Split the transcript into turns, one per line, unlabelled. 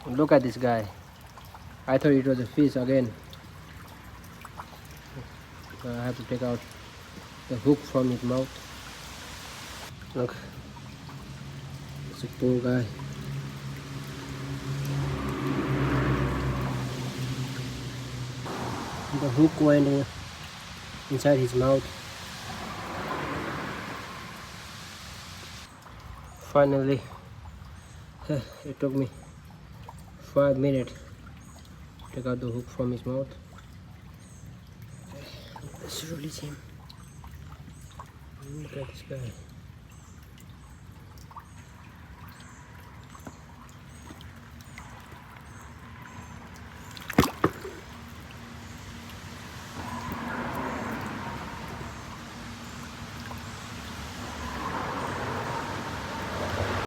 Look at this guy. I thought it was a fish again. So I have to take out the hook from his mouth. Look, it's a poor guy. The hook went inside his mouth. Finally, it took me 5 minutes to take out the hook from his mouth. Let's release him. Look at this guy.